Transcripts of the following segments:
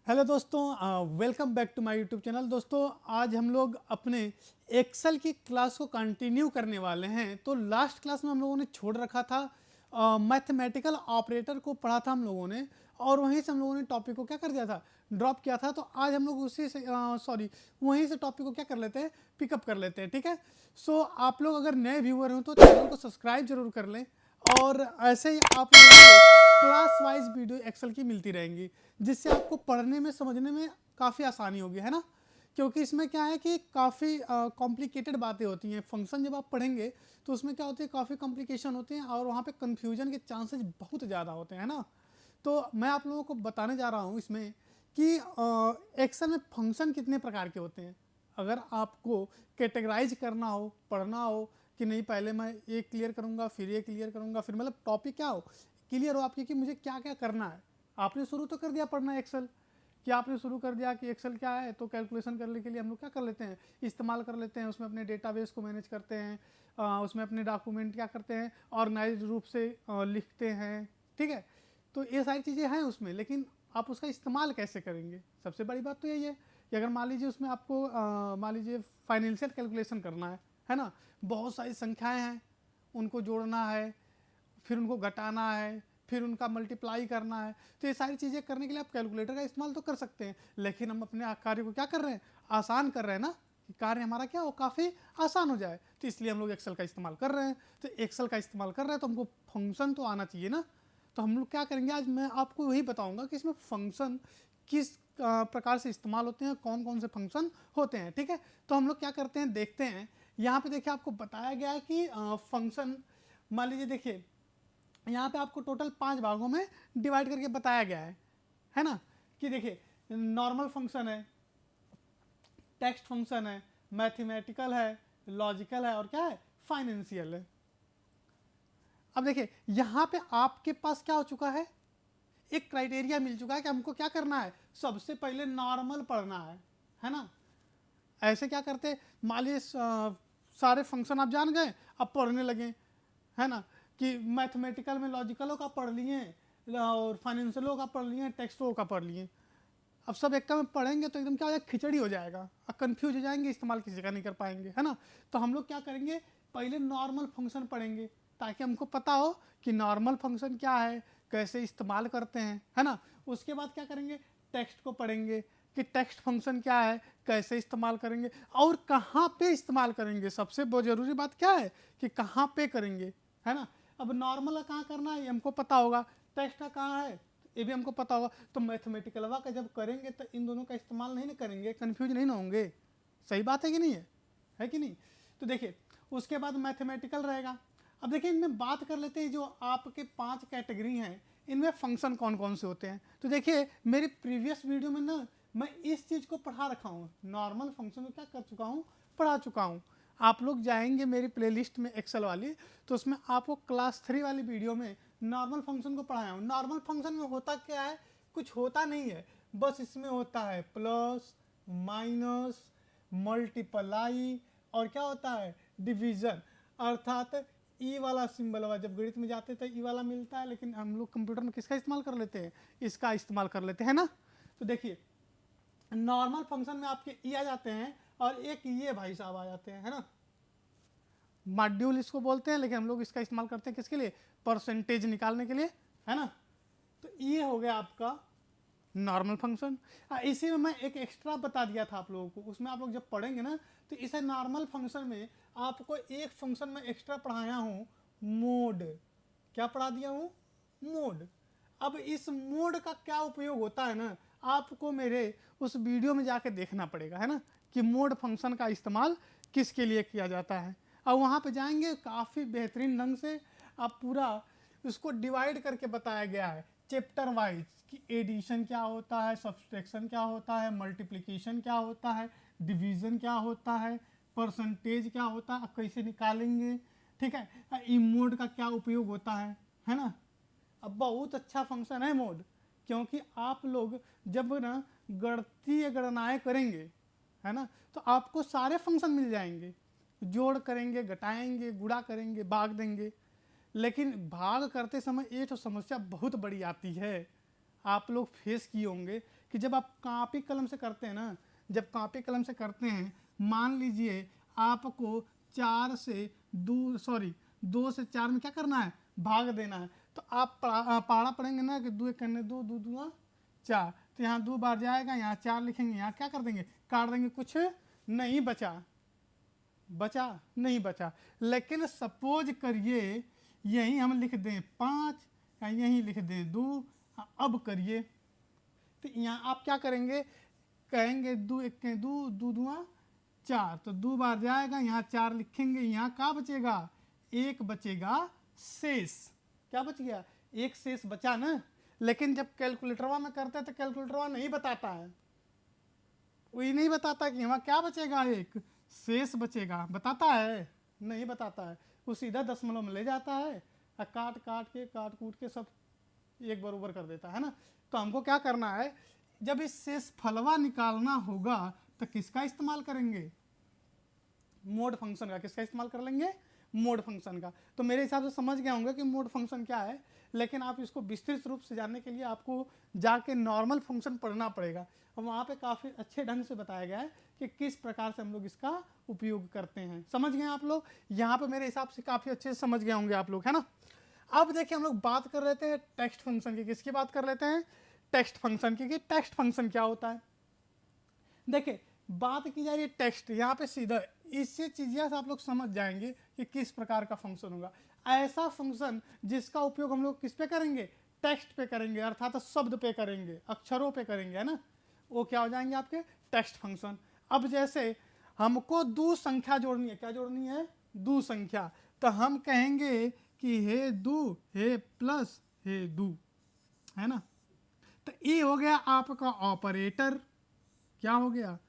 Hello दोस्तों, welcome back to my YouTube channel. दोस्तों, आज हम लोग अपने एक्सेल की क्लास को कंटिन्यू करने वाले हैं। तो लास्ट क्लास में हम लोगों ने छोड़ रखा था, मैथमेटिकल ऑपरेटर को पढ़ा था हम लोगों ने, और वहीं से हम लोगों ने टॉपिक को क्या कर दिया था, ड्रॉप किया था। तो आज हम लोग उसी से वहीं से टॉपिक को क्या कर लेते हैं, पिकअप कर लेते हैं। ठीक है। सो आप लोग अगर नए व्यूअर हो तो चैनल को सब्सक्राइब जरूर कर लें, और ऐसे ही आप लोगों को क्लास वाइज वीडियो एक्सेल की मिलती रहेंगी, जिससे आपको पढ़ने में समझने में काफ़ी आसानी होगी, है ना। क्योंकि इसमें क्या है कि काफ़ी कॉम्प्लिकेटेड बातें होती हैं। फंक्शन जब आप पढ़ेंगे तो उसमें क्या होती है, काफ़ी कॉम्प्लिकेशन होते हैं, और वहाँ पे कन्फ्यूजन के चांसेस बहुत ज़्यादा होते हैं, है ना। तो मैं आप लोगों को बताने जा रहा हूँ इसमें कि एक्सेल में फंक्शन कितने प्रकार के होते हैं। अगर आपको कैटेगराइज करना हो, पढ़ना हो कि नहीं, पहले मैं ये क्लियर करूँगा फिर ये क्लियर करूँगा, फिर मतलब टॉपिक क्या हो, क्लियर हो आपकी कि मुझे क्या क्या करना है। आपने शुरू तो कर दिया पढ़ना एक्सेल, कि आपने शुरू कर दिया कि एक्सेल क्या है, तो कैलकुलेशन करने के लिए हम लोग क्या कर लेते हैं, इस्तेमाल कर लेते हैं। उसमें अपने डेटाबेस को मैनेज करते हैं, उसमें अपने डॉक्यूमेंट क्या करते हैं, ऑर्गेनाइज रूप से लिखते हैं। ठीक है। तो ये सारी चीज़ें हैं उसमें, लेकिन आप उसका इस्तेमाल कैसे करेंगे, सबसे बड़ी बात तो यही है कि अगर मान लीजिए उसमें आपको मान लीजिए फाइनेंशियल कैलकुलेशन करना है ना। बहुत सारी संख्याएं हैं, उनको जोड़ना है, फिर उनको घटाना है, फिर उनका मल्टीप्लाई करना है। तो ये सारी चीज़ें करने के लिए आप कैलकुलेटर का इस्तेमाल तो कर सकते हैं, लेकिन हम अपने कार्य को क्या कर रहे हैं, आसान कर रहे हैं ना, कि कार्य हमारा क्या हो, काफ़ी आसान हो जाए। तो इसलिए हम लोग एक्सेल का इस्तेमाल कर रहे हैं। तो एक्सेल का इस्तेमाल कर रहे हैं तो हमको फंक्शन तो आना चाहिए ना। तो हम लोग क्या करेंगे, आज मैं आपको वही बताऊंगा कि इसमें फंक्शन किस प्रकार से इस्तेमाल होते हैं, कौन कौन से फंक्शन होते हैं। ठीक है। तो हम लोग क्या करते हैं, देखते हैं। यहाँ पे देखिए आपको बताया गया है कि फंक्शन, मान लीजिए देखिए यहाँ पे आपको टोटल 5 भागों में डिवाइड करके बताया गया है ना। कि देखिए नॉर्मल फंक्शन है, टेक्स्ट फंक्शन है, मैथमेटिकल है, लॉजिकल है, और क्या है, फाइनेंशियल है। अब देखिए यहाँ पे आपके पास क्या हो चुका है, एक क्राइटेरिया मिल चुका है कि हमको क्या करना है, सबसे पहले नॉर्मल पढ़ना है ना। ऐसे क्या करते, मान लीजिए सारे फंक्शन आप जान गए, अब पढ़ने लगे, है ना, कि मैथमेटिकल में लॉजिकलों का पढ़ लिए, और फाइनेंशियलों का पढ़ लिए, टेक्स्टों का पढ़ लिए। अब सब एक में पढ़ेंगे तो एकदम क्या हो जाएगा, खिचड़ी हो जाएगा, अब कन्फ्यूज हो जाएंगे, इस्तेमाल किसी का नहीं कर पाएंगे, है ना। तो हम लोग क्या करेंगे, पहले नॉर्मल फंक्शन पढ़ेंगे, ताकि हमको पता हो कि नॉर्मल फंक्शन क्या है, कैसे इस्तेमाल करते हैं, है ना। उसके बाद क्या करेंगे, टेक्स्ट को पढ़ेंगे कि टेक्स्ट फंक्शन क्या है, कैसे इस्तेमाल करेंगे, और कहाँ पे इस्तेमाल करेंगे। सबसे बहुत ज़रूरी बात क्या है कि कहाँ पे करेंगे, है ना। अब नॉर्मल का कहाँ करना है ये हमको पता होगा, टेक्स्ट का कहाँ है ये भी हमको पता होगा। तो मैथमेटिकलवा का जब करेंगे तो इन दोनों का इस्तेमाल नहीं ना करेंगे, कन्फ्यूज नहीं ना होंगे। सही बात है कि नहीं है कि नहीं। तो देखिए उसके बाद मैथमेटिकल रहेगा। अब देखिए इनमें बात कर लेते हैं, जो आपके 5 कैटेगरी हैं, इनमें फंक्शन कौन कौन से होते हैं। तो देखिए मेरी प्रीवियस वीडियो में ना मैं इस चीज़ को पढ़ा रखा हूँ, नॉर्मल फंक्शन को क्या कर चुका हूँ, पढ़ा चुका हूँ। आप लोग जाएंगे मेरी प्लेलिस्ट में एक्सेल वाली, तो उसमें आपको क्लास 3 वाली वीडियो में नॉर्मल फंक्शन को पढ़ाया हूँ। नॉर्मल फंक्शन में होता क्या है, कुछ होता नहीं है, बस इसमें होता है प्लस, माइनस, मल्टीप्लाई, और क्या होता है, डिवीजन। अर्थात ई वाला सिंबल हुआ, जब गणित में जाते तो ई वाला मिलता है, लेकिन हम लोग कंप्यूटर में किसका इस्तेमाल कर लेते हैं, इसका इस्तेमाल कर लेते हैं ना। तो देखिए नॉर्मल फंक्शन में आपके ई आ जाते हैं, और एक ये भाई साहब आ जाते हैं, है ना। मॉड्यूल इसको बोलते हैं, लेकिन हम लोग इसका इस्तेमाल करते हैं किसके लिए, परसेंटेज निकालने के लिए, है ना। तो ये हो गया आपका नॉर्मल फंक्शन। इसी में मैं एक एक्स्ट्रा बता दिया था आप लोगों को, उसमें आप लोग जब पढ़ेंगे ना, तो इसे नॉर्मल फंक्शन में आपको एक फंक्शन में एक्स्ट्रा पढ़ाया हूँ, मोड। क्या पढ़ा दिया हूँ, मोड। अब इस मोड का क्या उपयोग होता है ना, आपको मेरे उस वीडियो में जाके देखना पड़ेगा, है ना, कि मोड फंक्शन का इस्तेमाल किसके लिए किया जाता है। और वहाँ पे जाएंगे, काफ़ी बेहतरीन ढंग से आप पूरा उसको डिवाइड करके बताया गया है चैप्टर वाइज, कि एडिशन क्या होता है, सब्सट्रैक्शन क्या होता है, मल्टीप्लिकेशन क्या होता है, डिवीजन क्या होता है, परसेंटेज क्या होता है, कैसे निकालेंगे। ठीक है। ई मोड का क्या उपयोग होता है ना। अब बहुत अच्छा फंक्शन है मोड, क्योंकि आप लोग जब ना गणितीय गणनाएं करेंगे, है ना, तो आपको सारे फंक्शन मिल जाएंगे, जोड़ करेंगे, घटाएंगे, गुणा करेंगे, भाग देंगे। लेकिन भाग करते समय ये तो समस्या बहुत बड़ी आती है, आप लोग फेस किए होंगे कि जब आप कॉपी कलम से करते हैं ना, जब कॉपी कलम से करते हैं, मान लीजिए आपको 4 से 2 से 4 में क्या करना है, भाग देना है। तो आप पहाड़ा पढ़ेंगे ना कि 2 एक करने 2 2 2 4, तो यहाँ 2 बार जाएगा, यहाँ 4 लिखेंगे, यहाँ क्या कर देंगे, काट देंगे, कुछ नहीं बचा नहीं बचा। लेकिन सपोज करिए यही हम लिख दें 5 या यही लिख दें 2, अब करिए तो यहाँ आप क्या करेंगे, कहेंगे 2 एक 2 2 2 4, तो 2 बार जाएगा, यहाँ 4 लिखेंगे, यहाँ क्या बचेगा, 1 बचेगा शेष। क्या बच गया, 1 शेष बचा ना। लेकिन जब कैलकुलेटरवा में करते हैं तो कैलकुलेटरवा नहीं बताता है, वही नहीं बताता कि वहाँ क्या बचेगा, 1 शेष बचेगा, बताता है, नहीं बताता है। वो सीधा दशमलव में ले जाता है और काट कूट के सब एक बराबर कर देता है ना। तो हमको क्या करना है, जब इस शेष फलवा निकालना होगा तो किसका इस्तेमाल करेंगे, मोड फंक्शन का। किसका इस्तेमाल कर लेंगे, मोड फंक्शन का। तो मेरे हिसाब से समझ गए होंगे कि मोड फंक्शन क्या है, लेकिन आप इसको विस्तृत रूप से जानने के लिए आपको जाके नॉर्मल फंक्शन पढ़ना पड़ेगा, और वहाँ पे काफ़ी अच्छे ढंग से बताया गया है कि किस प्रकार से हम लोग इसका उपयोग करते हैं। समझ गए आप लोग, यहाँ पे मेरे हिसाब से काफ़ी अच्छे से समझ गए होंगे आप लोग, है ना। अब देखिए हम लोग बात कर लेते हैं टेक्स्ट फंक्शन की। किसकी बात कर लेते हैं, टेक्स्ट फंक्शन की, कि टेक्स्ट फंक्शन क्या होता है। देखिए बात की जा रही है टेक्स्ट, यहाँ पे सीधा इससे चीज़ें से आप लोग समझ जाएंगे कि किस प्रकार का फंक्शन होगा। ऐसा फंक्शन जिसका उपयोग हम लोग किस पे करेंगे, टेक्स्ट पे करेंगे, अर्थात शब्द पे करेंगे, अक्षरों पे करेंगे, है ना, वो क्या हो जाएंगे आपके टेक्स्ट फंक्शन। अब जैसे हमको 2 संख्या जोड़नी है, क्या जोड़नी है, 2 संख्या, तो हम कहेंगे कि हे 2 हे प्लस हे 2, है ना। तो ये हो गया आपका ऑपरेटर, क्या हो गया,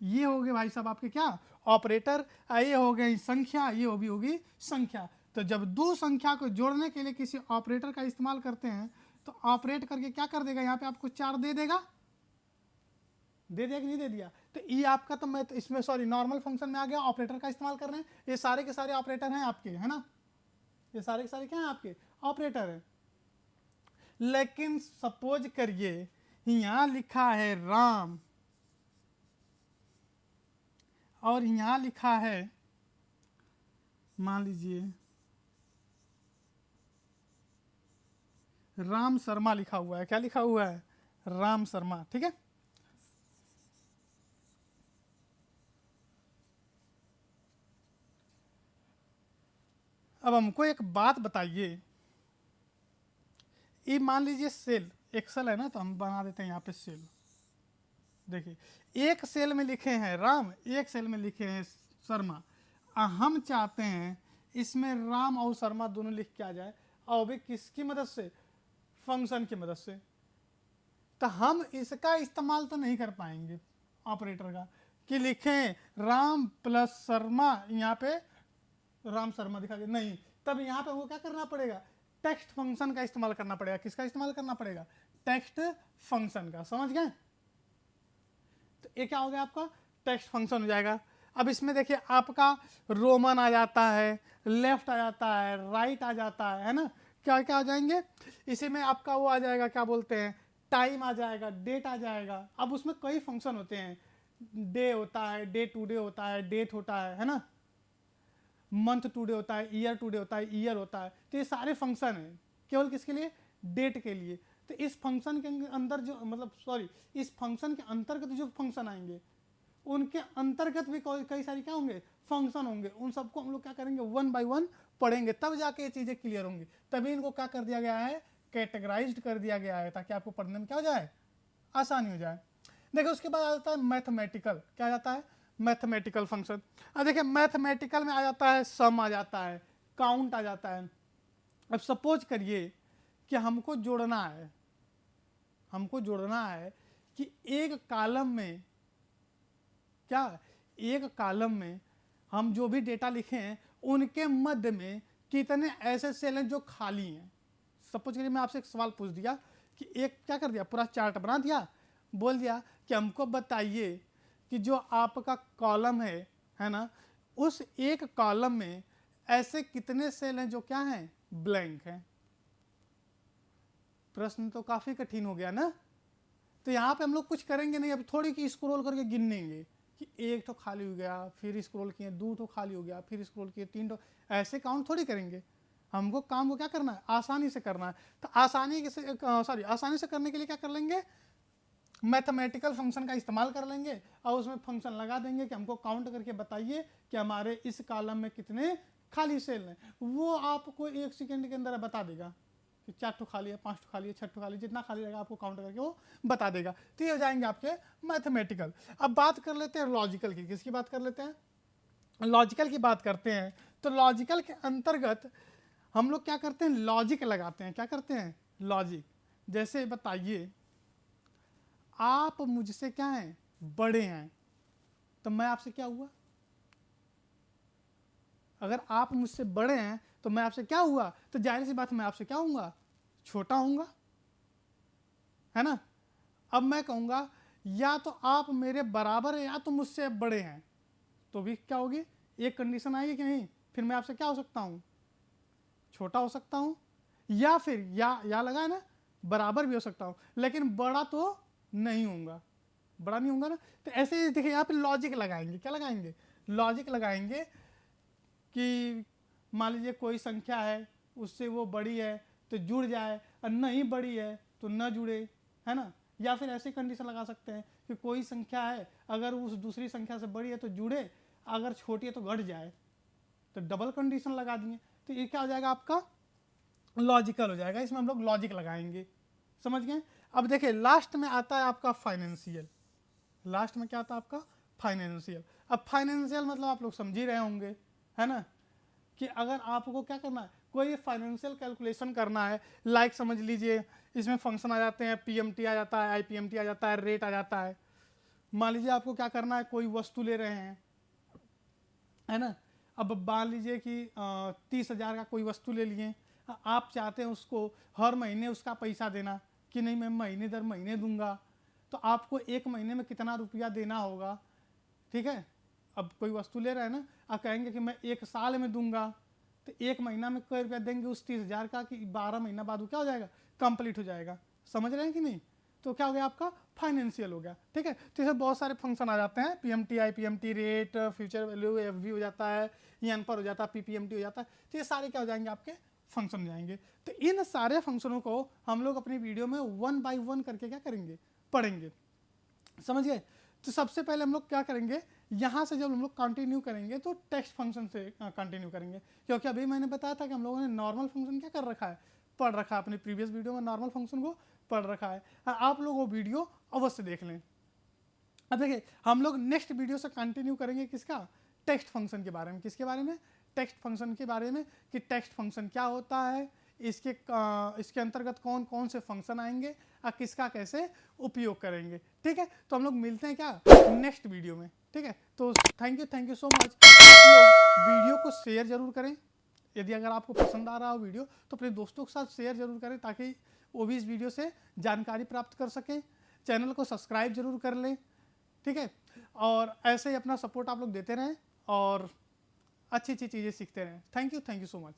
ये हो गए भाई साहब आपके क्या, ऑपरेटर। ये हो गई संख्या, ये भी होगी संख्या। तो जब 2 संख्या को जोड़ने के लिए किसी ऑपरेटर का इस्तेमाल करते हैं तो ऑपरेट करके क्या कर देगा, यहाँ पे आपको 4 दे देगा, दे दिया कि नहीं दे दिया। तो ये आपका, तो मैं तो इसमें नॉर्मल फंक्शन में आ गया, ऑपरेटर का इस्तेमाल कर रहे हैं। ये सारे के सारे ऑपरेटर हैं आपके, है ना, ये सारे के सारे क्या हैं आपके, ऑपरेटर है। लेकिन सपोज करिए यहाँ लिखा है राम और यहाँ लिखा है, मान लीजिए राम शर्मा लिखा हुआ है। क्या लिखा हुआ है, राम शर्मा, ठीक है। अब हमको एक बात बताइए, ये मान लीजिए सेल एक्सेल है ना, तो हम बना देते हैं यहाँ पे सेल। देखिए एक सेल में लिखे हैं राम, एक सेल में लिखे हैं शर्मा। हम चाहते हैं इसमें राम और शर्मा दोनों लिख के आ जाए, और भी किसकी मदद से, फंक्शन की मदद से। तो हम इसका इस्तेमाल तो नहीं कर पाएंगे ऑपरेटर का, कि लिखें राम प्लस शर्मा, यहाँ पे राम शर्मा दिखा के नहीं। तब यहाँ पे वो क्या करना पड़ेगा, टेक्स्ट फंक्शन का इस्तेमाल करना पड़ेगा। किसका इस्तेमाल करना पड़ेगा, टेक्स्ट फंक्शन का। समझ गए, तो ये क्या हो गया आपका, टेक्स्ट फंक्शन हो जाएगा। अब इसमें देखिए आपका रोमन आ जाता है, लेफ्ट आ जाता है, राइट आ जाता है ना, क्या क्या आ जाएंगे। इसी में आपका वो आ जाएगा, क्या बोलते हैं, टाइम आ जाएगा, डेट आ जाएगा। अब उसमें कई फंक्शन होते हैं, डे होता है, डे टू डे होता है, डेट होता है ना, मंथ टू डे होता है, ईयर टू डे होता है, ईयर होता है। तो ये सारे फंक्शन हैं केवल किसके लिए, डेट के लिए। तो इस फंक्शन के अंदर जो इस फंक्शन के अंतर्गत जो फंक्शन आएंगे उनके अंतर्गत भी कई सारी क्या होंगे, फंक्शन होंगे। उन सबको हम लोग क्या करेंगे, 1 बाय 1 पढ़ेंगे, तब जाके ये चीज़ें क्लियर होंगी। तभी इनको क्या कर दिया गया है, कैटेगराइज्ड कर दिया गया है, ताकि आपको पढ़ने में क्या हो जाए, आसानी हो जाए। देखिए उसके बाद आ जाता है मैथमेटिकल। क्या आ जाता है, मैथमेटिकल फंक्शन। अब देखिए मैथमेटिकल में आ जाता है सम, आ जाता है काउंट, आ जाता है। अब सपोज करिए कि हमको जोड़ना है कि एक कॉलम में क्या, एक कॉलम में हम जो भी डेटा लिखे हैं उनके मध्य में कितने ऐसे सेल हैं जो खाली हैं। सपोज करिए मैं आपसे एक सवाल पूछ दिया कि एक क्या कर दिया, पूरा चार्ट बना दिया, बोल दिया कि हमको बताइए कि जो आपका कॉलम है ना, उस एक कॉलम में ऐसे कितने सेल हैं जो क्या हैं, ब्लैंक हैं। प्रश्न तो काफी कठिन हो गया ना, तो यहाँ पे हम लोग कुछ करेंगे नहीं, अब थोड़ी की स्क्रॉल करके गिनेंगे कि एक तो खाली हो गया, फिर स्क्रॉल किए, दो तो खाली हो गया, फिर स्क्रॉल किए, तीन तो, ऐसे काउंट थोड़ी करेंगे। हमको काम को क्या करना है, आसानी से करना है। तो आसानी से करने के लिए क्या कर लेंगे, मैथमेटिकल फंक्शन का इस्तेमाल कर लेंगे और उसमें फंक्शन लगा देंगे कि हमको काउंट करके बताइए कि हमारे इस कॉलम में कितने खाली सेल हैं। वो आपको 1 सेकंड के अंदर बता देगा कि 4 ठो खाली है, 5 ठो खाली है, 6 ठो खाली, जितना खाली रहेगा आपको काउंट करके वो बता देगा। तो ये हो जाएंगे आपके मैथमेटिकल। अब बात कर लेते हैं लॉजिकल की। किसकी बात कर लेते हैं, लॉजिकल की बात करते हैं। तो लॉजिकल के अंतर्गत हम लोग क्या करते हैं, लॉजिक लगाते हैं। क्या करते हैं, लॉजिक। जैसे बताइए आप मुझसे क्या हैं, बड़े हैं, तो मैं आपसे क्या हुआ, अगर आप मुझसे बड़े हैं तो मैं आपसे क्या हुआ, तो जाहिर सी बात मैं आपसे क्या हूँगा, छोटा हूँगा, है ना। अब मैं कहूँगा या तो आप मेरे बराबर है या तो मुझसे बड़े हैं, तो भी क्या होगी, एक कंडीशन आएगी कि नहीं, फिर मैं आपसे क्या हो सकता हूँ, छोटा हो सकता हूँ, या फिर या लगा है ना, बराबर भी हो सकता हूँ, लेकिन बड़ा तो नहीं होऊंगा, बड़ा नहीं होऊंगा ना। तो ऐसे ही देखिए यहाँ पे लॉजिक लगाएंगे। क्या लगाएंगे, लॉजिक लगाएंगे कि मान लीजिए कोई संख्या है, उससे वो बड़ी है तो जुड़ जाए, और नहीं बड़ी है तो न जुड़े, है ना। या फिर ऐसी कंडीशन लगा सकते हैं कि कोई संख्या है, अगर उस दूसरी संख्या से बड़ी है तो जुड़े, अगर छोटी है तो घट जाए, तो डबल कंडीशन लगा दिए। तो ये क्या हो जाएगा, आपका लॉजिकल हो जाएगा। इसमें हम लोग लॉजिक लगाएंगे, समझ गए। अब देखिए लास्ट में आता है आपका फाइनेंशियल। लास्ट में क्या आता है आपका, फाइनेंशियल। अब फाइनेंशियल मतलब आप लोग समझ ही रहे होंगे, है ना, कि अगर आपको क्या करना है, कोई फाइनेंशियल कैलकुलेशन करना है, लाइक समझ लीजिए इसमें फंक्शन आ जाते हैं, पीएमटी आ जाता है, आईपीएमटी आ जाता है, रेट आ जाता है। मान लीजिए आपको क्या करना है, कोई वस्तु ले रहे हैं, है ना। अब मान लीजिए कि 30,000 का कोई वस्तु ले लिए, आप चाहते हैं उसको हर महीने उसका पैसा देना, कि नहीं मैं महीने दर महीने दूंगा, तो आपको एक महीने में कितना रुपया देना होगा, ठीक है। अब कोई वस्तु ले रहा है ना, आप कहेंगे कि मैं 1 साल में दूंगा, तो 1 महीना में कोई रुपया देंगे उस 30,000 का, कि 12 महीना बाद वो क्या हो जाएगा, कंप्लीट हो जाएगा। समझ रहे हैं कि नहीं। तो क्या हो गया आपका, फाइनेंशियल हो गया, ठीक है। तो इसमें बहुत सारे फंक्शन आ जाते हैं, PMT, IPMT, rate, future value, FV हो जाता है, एन पर हो जाता है, पीपीएमटी हो जाता है। तो ये सारे क्या हो जाएंगे, आपके फंक्शन हो जाएंगे। तो इन सारे फंक्शनों को हम लोग अपनी वीडियो में 1 बाय 1 करके क्या करेंगे, पढ़ेंगे, समझ गए। तो सबसे पहले हम लोग क्या करेंगे, यहाँ से जब हम लोग कंटिन्यू करेंगे तो टेक्स्ट फंक्शन से कंटिन्यू करेंगे, क्योंकि अभी मैंने बताया था कि हम लोगों ने नॉर्मल फंक्शन क्या कर रखा है, पढ़ रखा है, अपने प्रीवियस वीडियो में नॉर्मल फंक्शन को पढ़ रखा है। आप लोग वो वीडियो अवश्य देख लें। अब देखिए हम लोग नेक्स्ट वीडियो से कंटिन्यू करेंगे किसका, टेक्स्ट फंक्शन के बारे में। किसके बारे में, टेक्स्ट फंक्शन के बारे में, कि टेक्स्ट फंक्शन क्या होता है, इसके अंतर्गत कौन कौन से फंक्शन आएंगे और किसका कैसे उपयोग करेंगे, ठीक है। तो हम लोग मिलते हैं क्या नेक्स्ट वीडियो में, ठीक है। तो थैंक यू सो मच। आप लोग वीडियो को शेयर जरूर करें, यदि अगर आपको पसंद आ रहा हो वीडियो तो अपने दोस्तों के साथ शेयर जरूर करें, ताकि वो भी इस वीडियो से जानकारी प्राप्त कर सकें। चैनल को सब्सक्राइब जरूर कर लें, ठीक है। और ऐसे ही अपना सपोर्ट आप लोग देते रहें और अच्छी अच्छी चीज़ें सीखते रहें। Thank you so much.